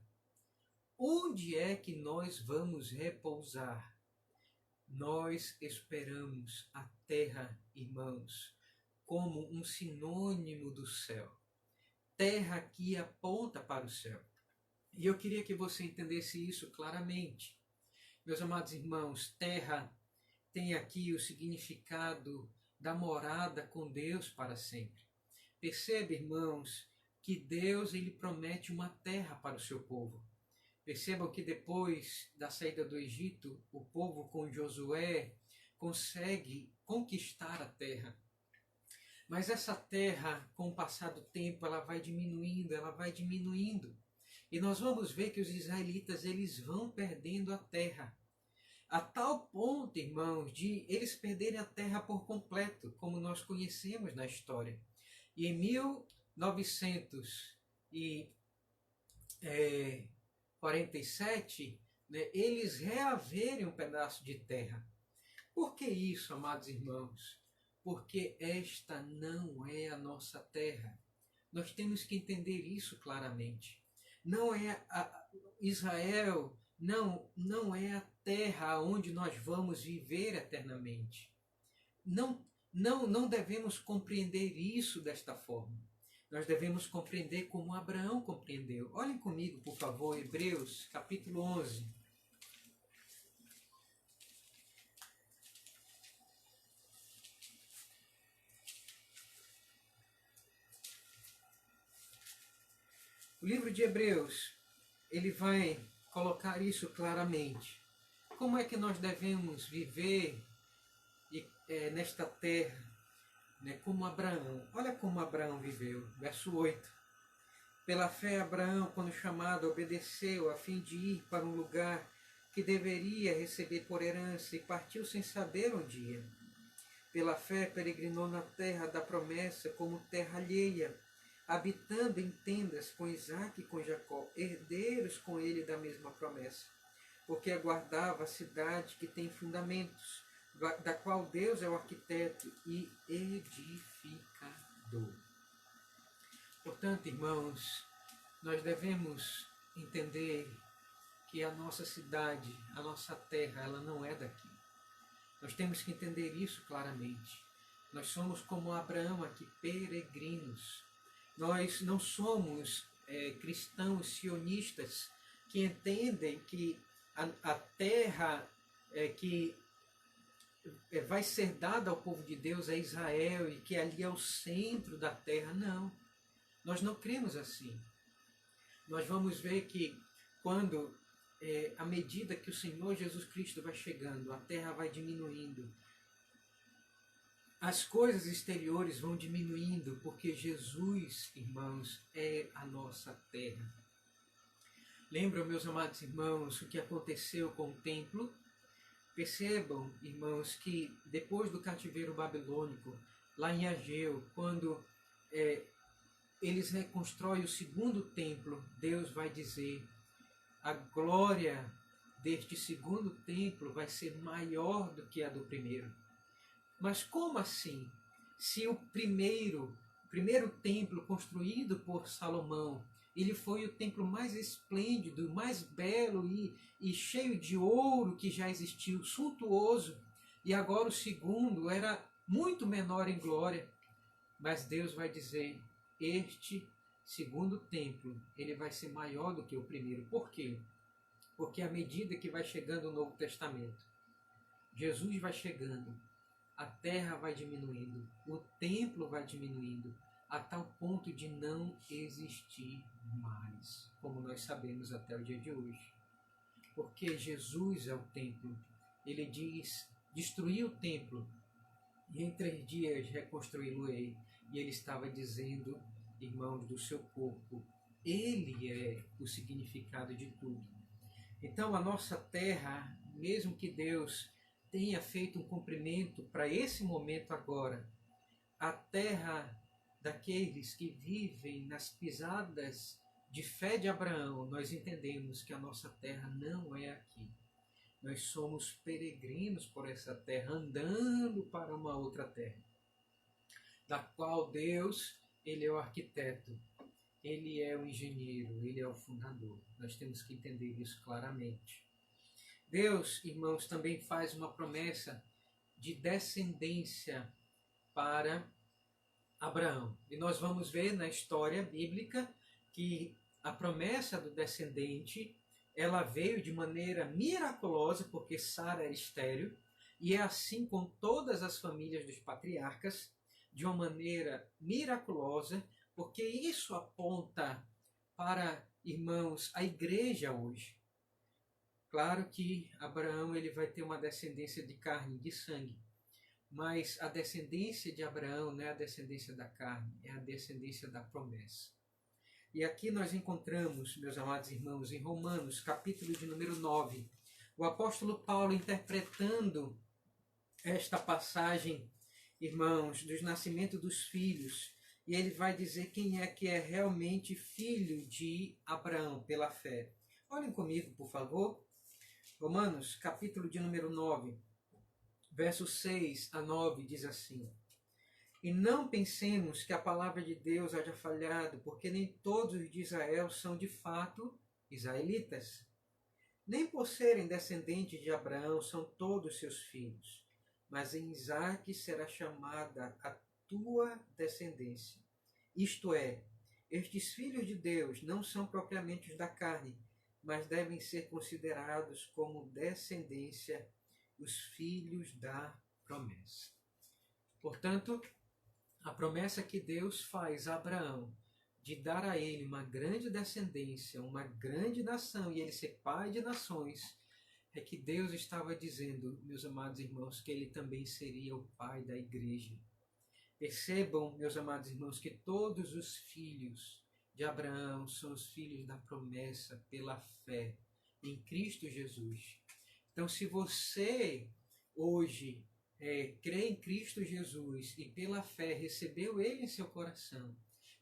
Onde é que nós vamos repousar? Nós esperamos a terra, irmãos, como um sinônimo do céu. Terra que aponta para o céu. E eu queria que você entendesse isso claramente. Meus amados irmãos, terra tem aqui o significado da morada com Deus para sempre. Percebe, irmãos, que Deus ele promete uma terra para o seu povo. Percebam que depois da saída do Egito, o povo com Josué consegue conquistar a terra. Mas essa terra, com o passar do tempo, ela vai diminuindo. E nós vamos ver que os israelitas eles vão perdendo a terra. A tal ponto, irmãos, de eles perderem a terra por completo, como nós conhecemos na história. E em 1947, eles reaverem um pedaço de terra. Por que isso, amados irmãos? Porque esta não é a nossa terra. Nós temos que entender isso claramente. Não é Israel, não é a terra onde nós vamos viver eternamente. Não devemos compreender isso desta forma. Nós devemos compreender como Abraão compreendeu. Olhem comigo, por favor, Hebreus, capítulo 11. O livro de Hebreus, ele vai colocar isso claramente. Como é que nós devemos viver nesta terra, como Abraão? Olha como Abraão viveu, verso 8. Pela fé, Abraão, quando chamado, obedeceu a fim de ir para um lugar que deveria receber por herança e partiu sem saber onde ia. Pela fé, peregrinou na terra da promessa como terra alheia, habitando em tendas com Isaque e com Jacó, herdeiros com ele da mesma promessa, porque aguardava a cidade que tem fundamentos, da qual Deus é o arquiteto e edificador. Portanto, irmãos, nós devemos entender que a nossa cidade, a nossa terra, ela não é daqui. Nós temos que entender isso claramente. Nós somos como Abraão aqui, peregrinos. Nós não somos cristãos sionistas que entendem que a terra que vai ser dada ao povo de Deus é Israel e que ali é o centro da terra. Não, nós não cremos assim. Nós vamos ver que quando, à medida que o Senhor Jesus Cristo vai chegando, a terra vai diminuindo. As coisas exteriores vão diminuindo, porque Jesus, irmãos, é a nossa terra. Lembram, meus amados irmãos, o que aconteceu com o templo? Percebam, irmãos, que depois do cativeiro babilônico, lá em Ageu, quando eles reconstroem o segundo templo, Deus vai dizer: a glória deste segundo templo vai ser maior do que a do primeiro. Mas como assim? Se o primeiro templo construído por Salomão, ele foi o templo mais esplêndido, mais belo e cheio de ouro que já existiu, suntuoso, e agora o segundo era muito menor em glória. Mas Deus vai dizer: este segundo templo, ele vai ser maior do que o primeiro. Por quê? Porque à medida que vai chegando o Novo Testamento, Jesus vai chegando, a terra vai diminuindo, o templo vai diminuindo, a tal ponto de não existir mais, como nós sabemos até o dia de hoje. Porque Jesus é o templo. Ele diz: destruí o templo e em 3 dias reconstruí-lo-ei. E ele estava dizendo, irmãos, do seu corpo. Ele é o significado de tudo. Então a nossa terra, mesmo que Deus tenha feito um cumprimento para esse momento agora, a terra daqueles que vivem nas pisadas de fé de Abraão, nós entendemos que a nossa terra não é aqui. Nós somos peregrinos por essa terra, andando para uma outra terra, da qual Deus, Ele é o arquiteto, Ele é o engenheiro, Ele é o fundador. Nós temos que entender isso claramente. Deus, irmãos, também faz uma promessa de descendência para Abraão. E nós vamos ver na história bíblica que a promessa do descendente, ela veio de maneira miraculosa, porque Sara era estéril, e é assim com todas as famílias dos patriarcas, de uma maneira miraculosa, porque isso aponta para, irmãos, a igreja hoje. Claro que Abraão ele vai ter uma descendência de carne e de sangue, mas a descendência de Abraão não é a descendência da carne, é a descendência da promessa. E aqui nós encontramos, meus amados irmãos, em Romanos, capítulo de número 9, o apóstolo Paulo interpretando esta passagem, irmãos, dos nascimentos dos filhos, e ele vai dizer quem é que é realmente filho de Abraão pela fé. Olhem comigo, por favor. Romanos, capítulo de número 9, versos 6 a 9, diz assim: E não pensemos que a palavra de Deus haja falhado, porque nem todos os de Israel são de fato israelitas. Nem por serem descendentes de Abraão são todos seus filhos, mas em Isaque será chamada a tua descendência. Isto é, estes filhos de Deus não são propriamente os da carne, mas devem ser considerados como descendência, os filhos da promessa. Portanto, a promessa que Deus faz a Abraão de dar a ele uma grande descendência, uma grande nação, e ele ser pai de nações, é que Deus estava dizendo, meus amados irmãos, que ele também seria o pai da igreja. Percebam, meus amados irmãos, que todos os filhos de Abraão são os filhos da promessa pela fé em Cristo Jesus. Então, se você hoje crê em Cristo Jesus e pela fé recebeu Ele em seu coração,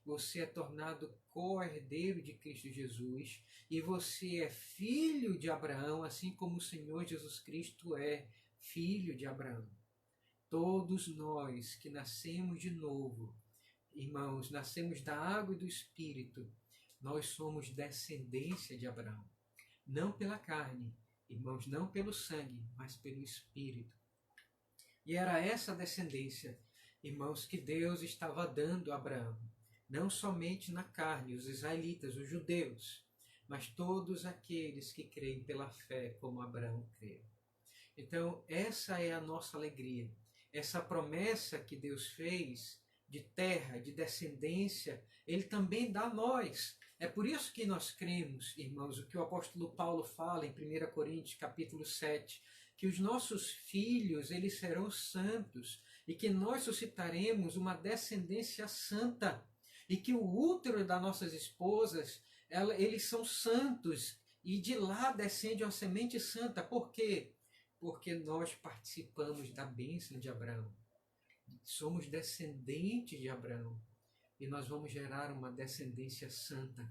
você é tornado co-herdeiro de Cristo Jesus e você é filho de Abraão, assim como o Senhor Jesus Cristo é filho de Abraão. Todos nós que nascemos de novo, irmãos, nascemos da água e do Espírito, nós somos descendência de Abraão. Não pela carne, irmãos, não pelo sangue, mas pelo Espírito. E era essa descendência, irmãos, que Deus estava dando a Abraão. Não somente na carne, os israelitas, os judeus, mas todos aqueles que creem pela fé, como Abraão creu. Então, essa é a nossa alegria. Essa promessa que Deus fez de terra, de descendência, Ele também dá a nós. É por isso que nós cremos, irmãos, o que o apóstolo Paulo fala em 1 Coríntios capítulo 7, que os nossos filhos, eles serão santos, e que nós suscitaremos uma descendência santa, e que o útero das nossas esposas, eles são santos, e de lá descende uma semente santa. Por quê? Porque nós participamos da bênção de Abraão. Somos descendentes de Abraão. E nós vamos gerar uma descendência santa.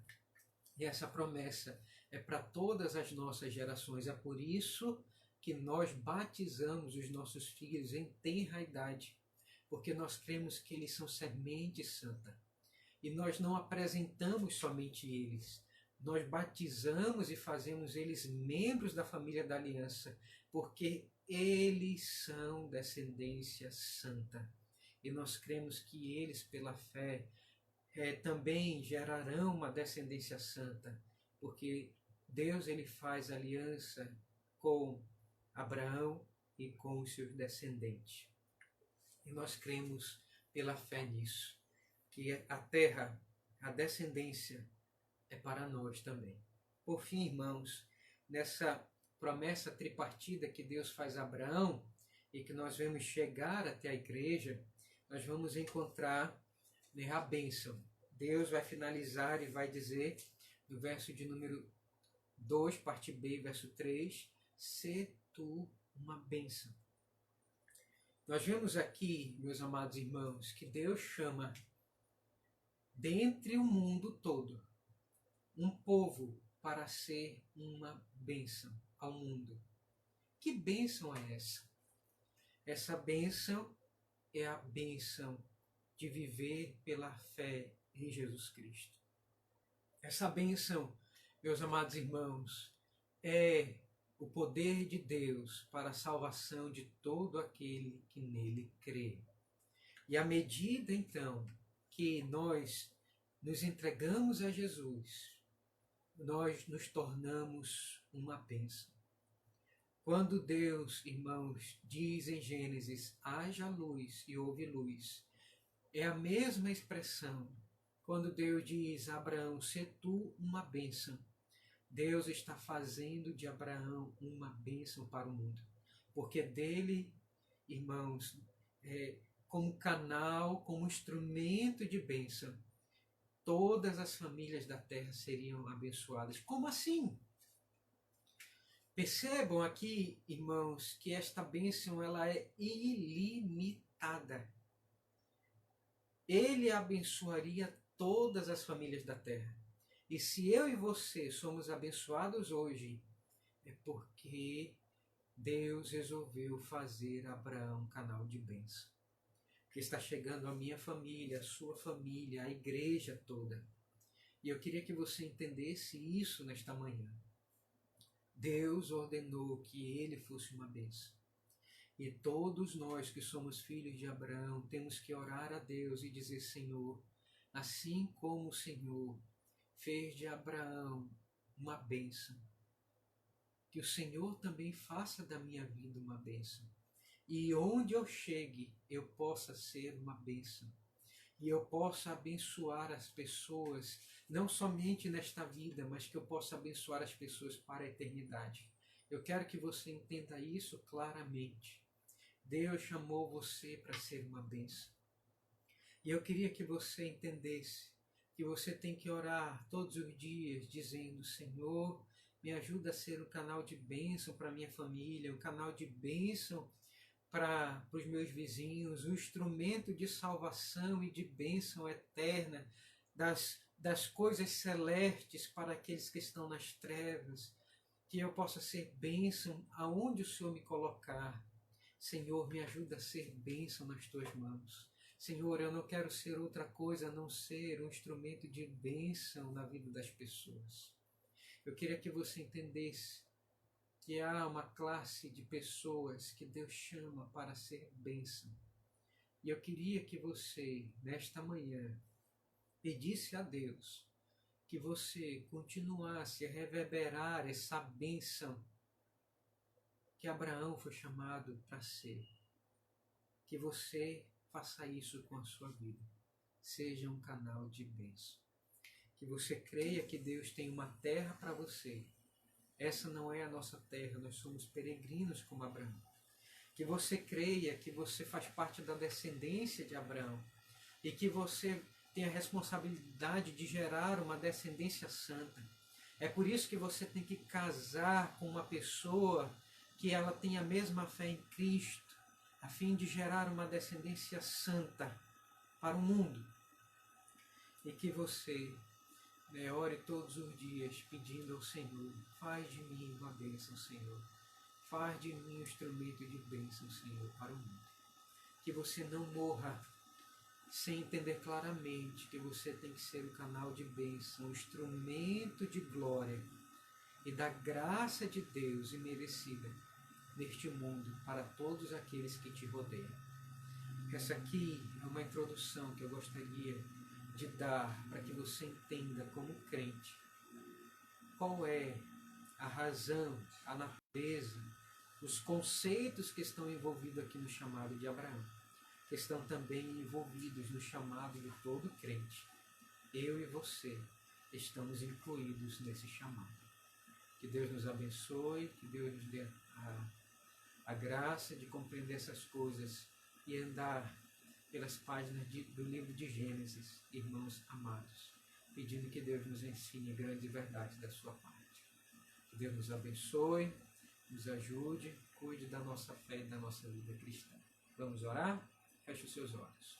E essa promessa é para todas as nossas gerações. É por isso que nós batizamos os nossos filhos em tenra idade. Porque nós cremos que eles são semente santa. E nós não apresentamos somente eles. Nós batizamos e fazemos eles membros da família da aliança, porque eles são descendência santa. E nós cremos que eles, pela fé, também gerarão uma descendência santa, porque Deus ele faz aliança com Abraão e com os seus descendentes. E nós cremos pela fé nisso, que a terra, a descendência, é para nós também. Por fim, irmãos, nessa promessa tripartida que Deus faz a Abraão e que nós vemos chegar até a igreja, nós vamos encontrar a bênção. Deus vai finalizar e vai dizer, no verso de número 2, parte B, verso 3, "Se tu uma bênção". Nós vemos aqui, meus amados irmãos, que Deus chama dentre o mundo todo, um povo para ser uma bênção ao mundo. Que bênção é essa? Essa bênção é a bênção de viver pela fé em Jesus Cristo. Essa bênção, meus amados irmãos, é o poder de Deus para a salvação de todo aquele que nele crê. E à medida, então, que nós nos entregamos a Jesus, nós nos tornamos uma bênção. Quando Deus, irmãos, diz em Gênesis, haja luz e houve luz, é a mesma expressão. Quando Deus diz a Abraão, sê tu uma bênção, Deus está fazendo de Abraão uma bênção para o mundo. Porque dele, irmãos, como canal, como instrumento de bênção, todas as famílias da terra seriam abençoadas. Como assim? Percebam aqui, irmãos, que esta bênção ela é ilimitada. Ele abençoaria todas as famílias da terra. E se eu e você somos abençoados hoje, é porque Deus resolveu fazer Abraão um canal de bênção. Que está chegando a minha família, a sua família, a igreja toda. E eu queria que você entendesse isso nesta manhã. Deus ordenou que ele fosse uma bênção. E todos nós que somos filhos de Abraão temos que orar a Deus e dizer, Senhor, assim como o Senhor fez de Abraão uma bênção, que o Senhor também faça da minha vida uma bênção. E onde eu chegue, eu possa ser uma bênção. E eu possa abençoar as pessoas, não somente nesta vida, mas que eu possa abençoar as pessoas para a eternidade. Eu quero que você entenda isso claramente. Deus chamou você para ser uma bênção. E eu queria que você entendesse que você tem que orar todos os dias, dizendo, Senhor, me ajuda a ser um canal de bênção para a minha família, um canal de bênção para os meus vizinhos, um instrumento de salvação e de bênção eterna das coisas celestes para aqueles que estão nas trevas, que eu possa ser bênção aonde o Senhor me colocar. Senhor, me ajuda a ser bênção nas tuas mãos. Senhor, eu não quero ser outra coisa a não ser um instrumento de bênção na vida das pessoas. Eu queria que você entendesse que há uma classe de pessoas que Deus chama para ser bênção. E eu queria que você, nesta manhã, pedisse a Deus que você continuasse a reverberar essa bênção que Abraão foi chamado para ser. Que você faça isso com a sua vida. Seja um canal de bênção. Que você creia que Deus tem uma terra para você. Essa não é a nossa terra, nós somos peregrinos como Abraão. Que você creia que você faz parte da descendência de Abraão e que você tem a responsabilidade de gerar uma descendência santa. É por isso que você tem que casar com uma pessoa que ela tem a mesma fé em Cristo, a fim de gerar uma descendência santa para o mundo. E que você ore todos os dias pedindo ao Senhor, faz de mim uma bênção, Senhor. Faz de mim um instrumento de bênção, Senhor, para o mundo. Que você não morra sem entender claramente que você tem que ser o canal de bênção, um instrumento de glória e da graça de Deus imerecida neste mundo para todos aqueles que te rodeiam. Essa aqui é uma introdução que eu gostaria de dar para que você entenda como crente qual é a razão, a natureza, os conceitos que estão envolvidos aqui no chamado de Abraão, que estão também envolvidos no chamado de todo crente. Eu e você estamos incluídos nesse chamado. Que Deus nos abençoe, que Deus nos dê a graça de compreender essas coisas e andar pelas páginas do livro de Gênesis, irmãos amados, pedindo que Deus nos ensine grandes verdades da sua parte. Que Deus nos abençoe, nos ajude, cuide da nossa fé e da nossa vida cristã. Vamos orar? Feche os seus olhos.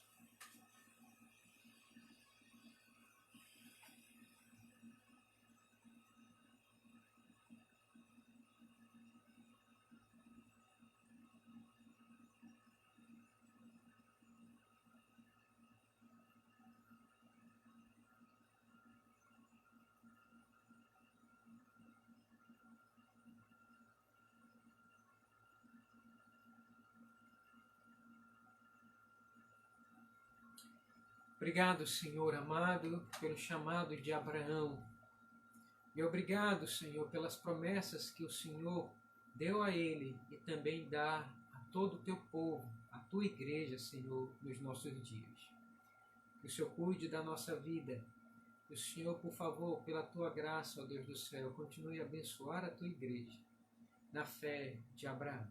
Obrigado, Senhor amado, pelo chamado de Abraão. E obrigado, Senhor, pelas promessas que o Senhor deu a ele e também dá a todo o teu povo, a tua igreja, Senhor, nos nossos dias. Que o Senhor cuide da nossa vida. Que o Senhor, por favor, pela tua graça, ó Deus do céu, continue a abençoar a tua igreja na fé de Abraão.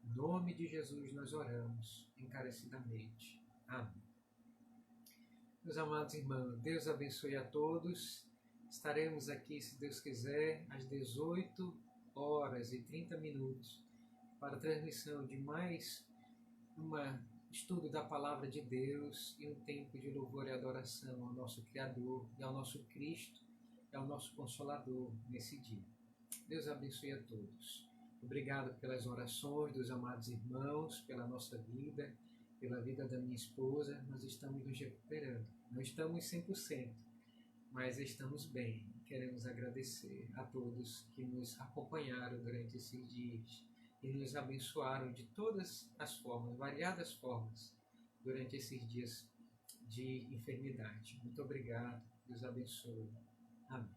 Em nome de Jesus nós oramos encarecidamente. Amém. Meus amados irmãos, Deus abençoe a todos. Estaremos aqui, se Deus quiser, às 18h30 para a transmissão de mais um estudo da Palavra de Deus e um tempo de louvor e adoração ao nosso Criador e ao nosso Cristo e ao nosso Consolador nesse dia. Deus abençoe a todos. Obrigado pelas orações dos amados irmãos, pela nossa vida, pela vida da minha esposa. Nós estamos nos recuperando. Não estamos 100%, mas estamos bem. Queremos agradecer a todos que nos acompanharam durante esses dias e nos abençoaram de todas as formas, variadas formas, durante esses dias de enfermidade. Muito obrigado. Deus abençoe. Amém.